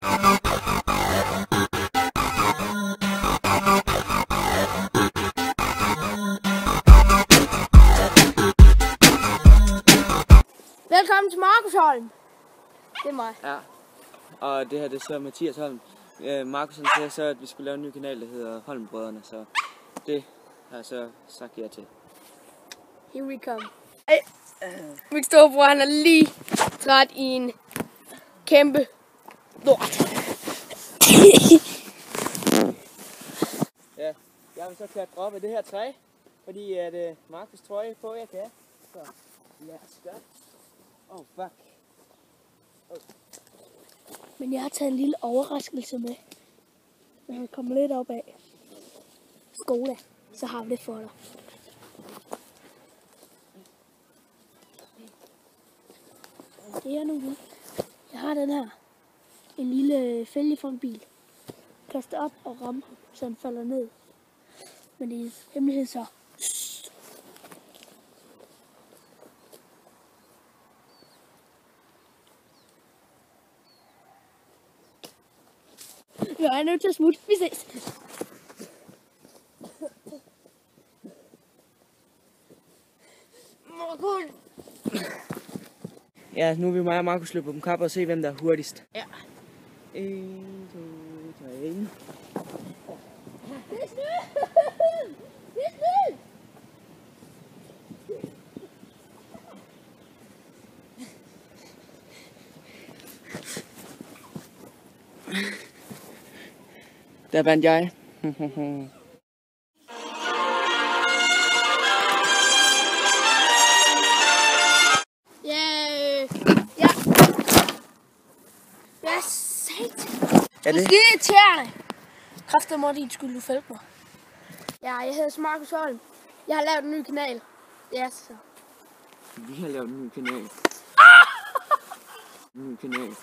Velkommen til Markus Holm. Det er mig. Ja, og det her det er så Mathias Holm. Markus han sagde så, at vi skulle lave en ny kanal, der hedder Holmbrødrene, så det har jeg så sagt ja til. Here we come. Min storebror, han er lige træt i en kæmpe lort. Ja, jeg vil så klatre op af det her træ, fordi at Markus trøje på, jeg kan. Så lad os gøre. Oh fuck. Men jeg har taget en lille overraskelse med. Når jeg kommer lidt op af skole, så har vi det for dig. Det er nu. Jeg har den her. En lille fælge fra en bil. Kaster op og rammer, så den falder ned. Men det er hemmelighed så. Jeg er nødt til at smutte. Vi ses. Ja, nu vil mig og Markus løbe på dem kapper og se, hvem der er hurtigst. Ja. 1, 2, 3. Det er snyd! Det er snyd! Der vandt jeg. Ja. Hvad satan? Er det? Skide irriterende. Kræfter mig, din skulle du fælde mig. Ja, jeg hedder Markus Holm. Jeg har lavet en ny kanal. Ja, så. Vi har lavet en ny kanal. En ny kanal.